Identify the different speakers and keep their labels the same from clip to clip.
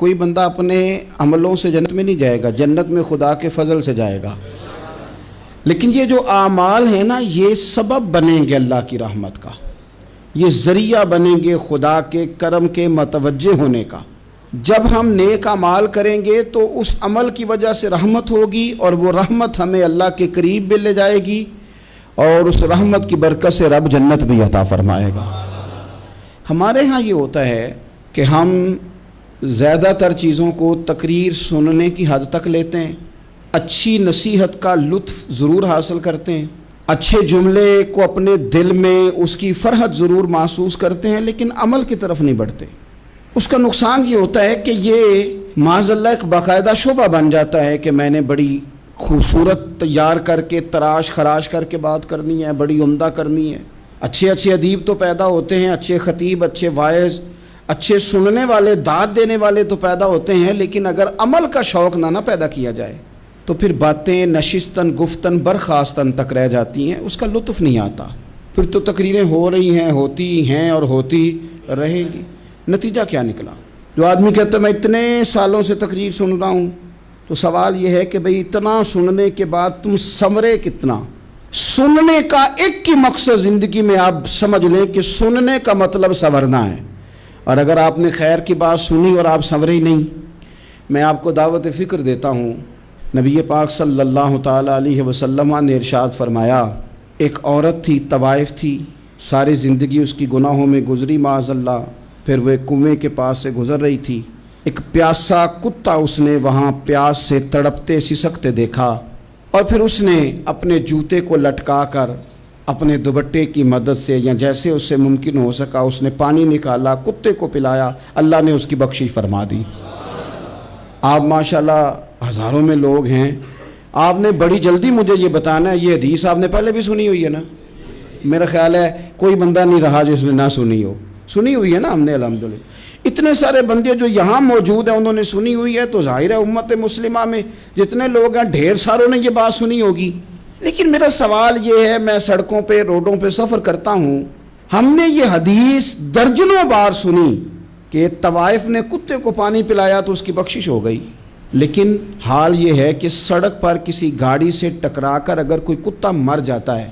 Speaker 1: کوئی بندہ اپنے عملوں سے جنت میں نہیں جائے گا، جنت میں خدا کے فضل سے جائے گا۔ لیکن یہ جو اعمال ہیں نا، یہ سبب بنیں گے اللہ کی رحمت کا، یہ ذریعہ بنیں گے خدا کے کرم کے متوجہ ہونے کا۔ جب ہم نیک اعمال کریں گے تو اس عمل کی وجہ سے رحمت ہوگی، اور وہ رحمت ہمیں اللہ کے قریب بھی لے جائے گی، اور اس رحمت کی برکت سے رب جنت بھی عطا فرمائے گا۔ ہمارے ہاں یہ ہوتا ہے کہ ہم زیادہ تر چیزوں کو تقریر سننے کی حد تک لیتے ہیں، اچھی نصیحت کا لطف ضرور حاصل کرتے ہیں، اچھے جملے کو اپنے دل میں اس کی فرحت ضرور محسوس کرتے ہیں، لیکن عمل کی طرف نہیں بڑھتے۔ اس کا نقصان یہ ہوتا ہے کہ یہ معاذ اللہ ایک باقاعدہ شعبہ بن جاتا ہے کہ میں نے بڑی خوبصورت تیار کر کے تراش خراش کر کے بات کرنی ہے، بڑی عمدہ کرنی ہے۔ اچھے ادیب تو پیدا ہوتے ہیں، اچھے خطیب، اچھے واعظ، اچھے سننے والے، داد دینے والے تو پیدا ہوتے ہیں، لیکن اگر عمل کا شوق نہ پیدا کیا جائے تو پھر باتیں نشستن گفتن برخاستن تک رہ جاتی ہیں، اس کا لطف نہیں آتا۔ پھر تو تقریریں ہو رہی ہیں، ہوتی ہیں اور ہوتی رہیں گی، نتیجہ کیا نکلا؟ جو آدمی کہتا ہے میں اتنے سالوں سے تقریر سن رہا ہوں، تو سوال یہ ہے کہ بھئی اتنا سننے کے بعد تم سنورے کتنا؟ سننے کا ایک ہی مقصد زندگی میں آپ سمجھ لیں کہ سننے کا مطلب سنورنا ہے، اور اگر آپ نے خیر کی بات سنی اور آپ سنورے ہی نہیں، میں آپ کو دعوت فکر دیتا ہوں۔ نبی پاک صلی اللہ تعالیٰ علیہ وسلم نے ارشاد فرمایا، ایک عورت تھی، طوائف تھی، ساری زندگی اس کی گناہوں میں گزری معاذ اللہ، پھر وہ ایک کنویں کے پاس سے گزر رہی تھی، ایک پیاسا کتا اس نے وہاں پیاس سے تڑپتے سسکتے دیکھا، اور پھر اس نے اپنے جوتے کو لٹکا کر اپنے دوپٹے کی مدد سے یا جیسے اس سے ممکن ہو سکا اس نے پانی نکالا، کتے کو پلایا، اللہ نے اس کی بخشش فرما دی۔ آپ ماشاءاللہ ہزاروں میں لوگ ہیں، آپ نے بڑی جلدی مجھے یہ بتانا ہے، یہ حدیث آپ نے پہلے بھی سنی ہوئی ہے نا؟ میرا خیال ہے کوئی بندہ نہیں رہا جس نے نہ سنی ہو، سنی ہوئی ہے نا ہم نے الحمدللہ۔ اتنے سارے بندے جو یہاں موجود ہیں انہوں نے سنی ہوئی ہے، تو ظاہر ہے امت مسلمہ میں جتنے لوگ ہیں ڈھیر ساروں نے یہ بات سنی ہوگی۔ لیکن میرا سوال یہ ہے، میں سڑکوں پہ روڈوں پہ سفر کرتا ہوں، ہم نے یہ حدیث درجنوں بار سنی کہ طوائف نے کتے کو پانی پلایا تو اس کی بخشش ہو گئی، لیکن حال یہ ہے کہ سڑک پر کسی گاڑی سے ٹکرا کر اگر کوئی کتا مر جاتا ہے،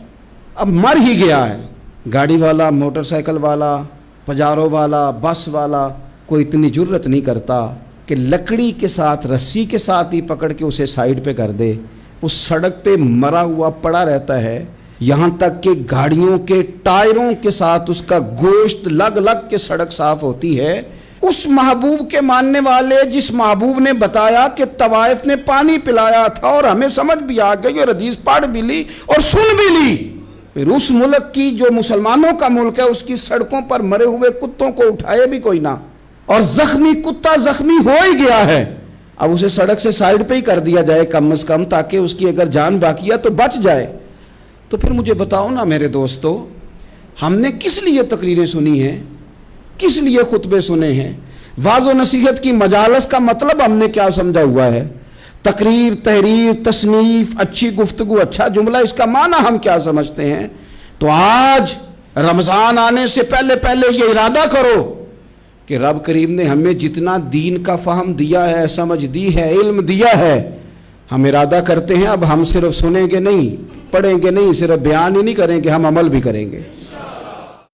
Speaker 1: اب مر ہی گیا ہے، گاڑی والا، موٹر سائیکل والا، پجارو والا، بس والا کوئی اتنی جرت نہیں کرتا کہ لکڑی کے ساتھ، رسی کے ساتھ ہی پکڑ کے اسے سائیڈ پہ کر دے۔ وہ سڑک پہ مرا ہوا پڑا رہتا ہے، یہاں تک کہ گاڑیوں کے ٹائروں کے ساتھ اس کا گوشت لگ لگ کے سڑک صاف ہوتی ہے۔ اس محبوب کے ماننے والے جس محبوب نے بتایا کہ طوائف نے پانی پلایا تھا، اور ہمیں سمجھ بھی آ گئی اور حدیث پڑھ بھی لی اور سن بھی لی، پھر اس ملک کی جو مسلمانوں کا ملک ہے اس کی سڑکوں پر مرے ہوئے کتوں کو اٹھائے بھی کوئی نہ، اور زخمی کتا زخمی ہو ہی گیا ہے، اب اسے سڑک سے سائیڈ پہ ہی کر دیا جائے کم از کم، تاکہ اس کی اگر جان باقی ہے تو بچ جائے۔ تو پھر مجھے بتاؤ نا میرے دوستو، ہم نے کس لیے تقریریں سنی ہیں، کس لیے خطبے سنے ہیں؟ واعظ و نصیحت کی مجالس کا مطلب ہم نے کیا سمجھا ہوا ہے؟ تقریر، تحریر، تصنیف، اچھی گفتگو، اچھا جملہ، اس کا معنی ہم کیا سمجھتے ہیں؟ تو آج رمضان آنے سے پہلے یہ ارادہ کرو کہ رب کریم نے ہمیں جتنا دین کا فہم دیا ہے، سمجھ دی ہے، علم دیا ہے، ہم ارادہ کرتے ہیں اب ہم صرف سنیں گے نہیں، پڑھیں گے نہیں، صرف بیان ہی نہیں کریں گے، ہم عمل بھی کریں گے۔